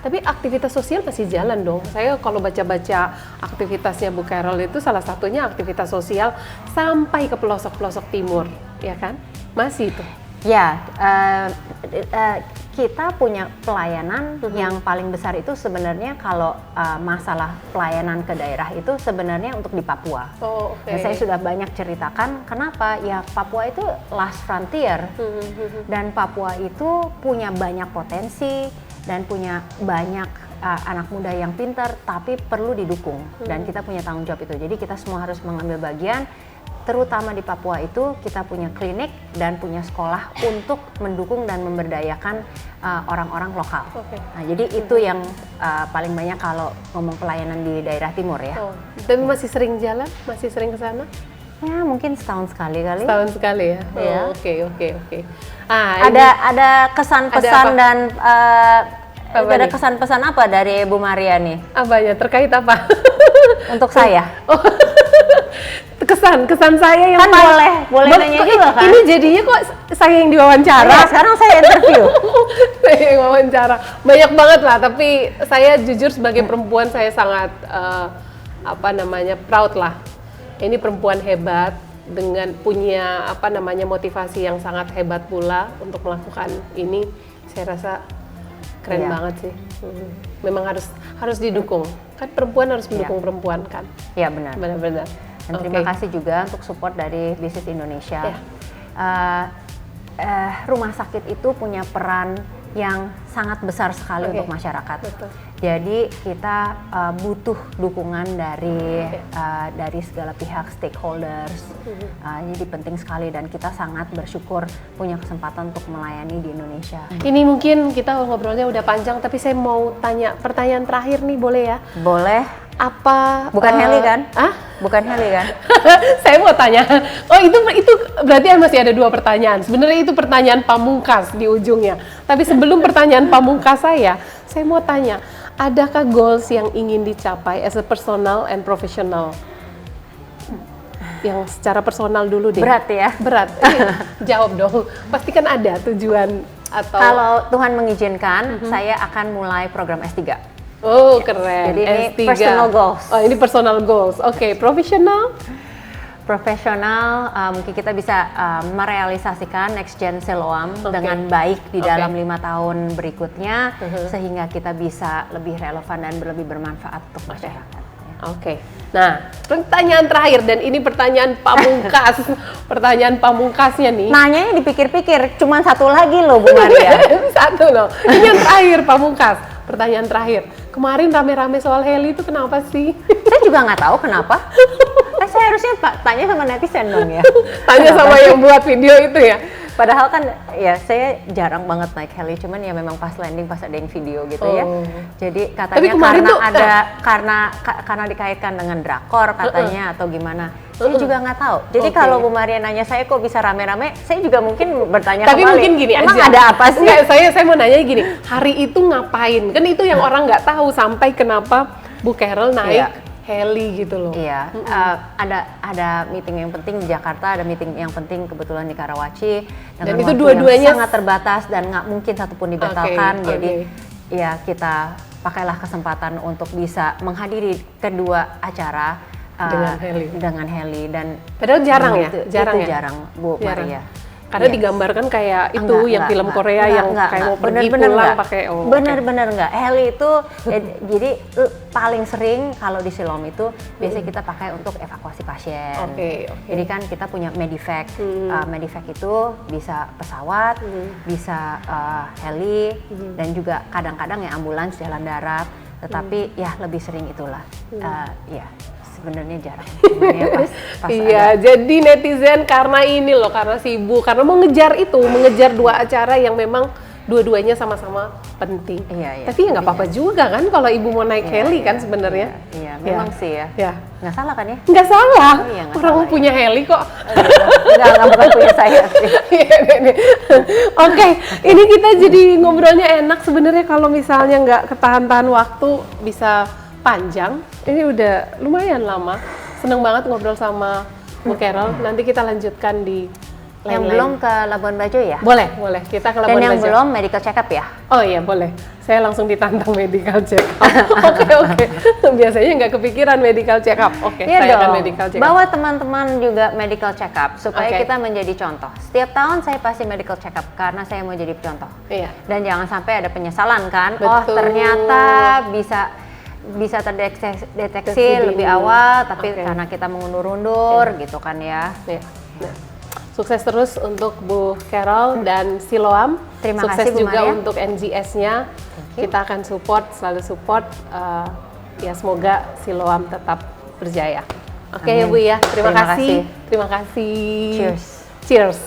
Tapi aktivitas sosial masih jalan dong. Saya kalau baca-baca aktivitasnya Bu Carol itu salah satunya aktivitas sosial sampai ke pelosok-pelosok timur, ya kan? Masih itu. Ya, kita punya pelayanan yang paling besar itu sebenarnya kalau masalah pelayanan ke daerah itu sebenarnya untuk di Papua. Oh, oke. Dan saya sudah banyak ceritakan kenapa ya Papua itu last frontier dan Papua itu punya banyak potensi dan punya banyak anak muda yang pintar tapi perlu didukung dan kita punya tanggung jawab itu. Jadi kita semua harus mengambil bagian. Terutama di Papua itu kita punya klinik dan punya sekolah untuk mendukung dan memberdayakan orang-orang lokal. Oke. Nah, jadi itu yang paling banyak kalau ngomong pelayanan di daerah timur ya. Oh, tapi masih sering jalan? Masih sering ke sana? Ya mungkin setahun sekali kali. Setahun sekali ya? Iya. Oh, oke. Ah, ini Ada kesan-pesan Ada apa? dan Apa ada nih? kesan-pesan apa dari Bu Maria nih apanya? Terkait apa? untuk saya? kesan saya yang Kan boleh nanya kok juga kan? Ini jadinya kok saya yang diwawancara? Iya, sekarang saya interview. Saya yang wawancara. Banyak banget lah, tapi saya jujur sebagai perempuan saya sangat proud lah. Ini perempuan hebat dengan punya motivasi yang sangat hebat pula untuk melakukan ini. Saya rasa keren Iya. banget sih. Memang harus didukung. Kan perempuan harus mendukung perempuan kan. Ya benar. Benar-benar. Dan terima kasih juga untuk support dari Bisnis Indonesia. Ya. Rumah sakit itu punya peran yang sangat besar sekali untuk masyarakat. Betul. Jadi kita butuh dukungan dari segala pihak stakeholders. Jadi penting sekali dan kita sangat bersyukur punya kesempatan untuk melayani di Indonesia. Ini mungkin kita ngobrolnya udah panjang, tapi saya mau tanya pertanyaan terakhir nih, boleh ya? Boleh? Apa? Bukan Heli kan? Ah? Bukan Heli kan? Saya mau tanya. Oh, itu berarti masih ada 2 pertanyaan. Sebenarnya itu pertanyaan pamungkas di ujungnya. Tapi sebelum pertanyaan pamungkas saya mau tanya, adakah goals yang ingin dicapai as a personal and professional? Yang secara personal dulu deh. Berat ya? Berat. Jawab dong. Pasti kan ada tujuan atau Kalau Tuhan mengizinkan, saya akan mulai program S3. Oh, keren. Jadi ini S3. personal goals. Oh, ini personal goals. Oke, profesional? Profesional, mungkin kita bisa merealisasikan Next Gen Siloam dengan baik di dalam 5 tahun berikutnya, sehingga kita bisa lebih relevan dan lebih bermanfaat untuk masyarakat. Oke. Nah, pertanyaan terakhir dan ini pertanyaan pamungkas. Pertanyaan pamungkasnya nih. Nanyanya dipikir-pikir, cuma satu lagi loh Bu Maria. Satu loh. Ini yang terakhir pamungkas. Pertanyaan terakhir. Kemarin rame-rame soal Heli itu kenapa sih? Saya juga nggak tahu kenapa. Saya harusnya tanya sama netizen dong ya. Tanya sama yang buat video itu ya. Padahal kan ya saya jarang banget naik heli, cuman ya memang pas landing pas ada yang video gitu ya. Jadi katanya Tapi kemarin karena karena dikaitkan dengan drakor katanya atau gimana. Saya juga nggak tahu. Jadi kalau Bu Maria nanya saya kok bisa rame-rame, saya juga mungkin bertanya Tapi kembali. mungkin gini emang aja. ada apa sih? Enggak, saya mau nanya gini. Hari itu ngapain? Kan itu yang orang nggak tahu sampai kenapa Bu Carol naik heli gitu loh. Iya, ada meeting yang penting di Jakarta, ada meeting yang penting kebetulan di Karawaci. Dan dengan itu waktu dua-duanya yang sangat terbatas dan nggak mungkin satupun dibatalkan. Jadi ya kita pakailah kesempatan untuk bisa menghadiri kedua acara dengan heli dan padahal jarang ya, jarang Bu Maria. Karena digambarkan kayak itu yang film Korea yang kayak mau pergi pulang pakai bener-bener enggak. Heli itu jadi paling sering kalau di Siloam itu biasanya kita pakai untuk evakuasi pasien. Jadi kan kita punya Medivac. Medivac itu bisa pesawat, bisa heli dan juga kadang-kadang ya ambulans jalan darat. Tetapi ya lebih sering itulah. Ya. Sebenarnya jarang. Iya, jadi netizen karena ini loh, karena sibuk, karena mengejar 2 acara yang memang dua-duanya sama-sama penting. Iya. Tapi ya nggak apa-apa juga kan kalau ibu mau naik heli kan sebenarnya. Iya, memang sih ya. Ya. Nggak salah kan ya? Nggak salah. Oh, iya, nggak Orang salah, punya heli kok. Nggak bukan punya saya sih. Oke, ini kita jadi ngobrolnya enak sebenarnya kalau misalnya nggak ketahan-tahan waktu bisa panjang. Ini udah lumayan lama. Seneng banget ngobrol sama Bu Carol. Nanti kita lanjutkan di Yang belum ke Labuan Bajo ya? Boleh. Kita ke Labuan Dan yang Bajo. belum medical check up ya? Oh iya boleh. Saya langsung ditantang medical check up. Oke. Biasanya nggak kepikiran medical check up. Oke, Iya saya akan dong. medical check up. Bawa teman-teman juga medical check up supaya Oke. kita menjadi contoh. Setiap tahun saya pasti medical check up karena saya mau jadi contoh. Iya. Dan jangan sampai ada penyesalan kan? Betul. Oh ternyata bisa terdeteksi Deteksi lebih dini. awal, tapi Oke. karena kita mengundur-undur gitu kan ya. Iya. Nah, sukses terus untuk Bu Carol dan Siloam. Terima Sukses kasih, Bu juga Maria. untuk NGS-nya. you. Kita akan selalu support. Ya semoga Siloam tetap berjaya. Oke ya Bu ya. Terima Terima kasih. kasih. Terima kasih. Cheers. Cheers.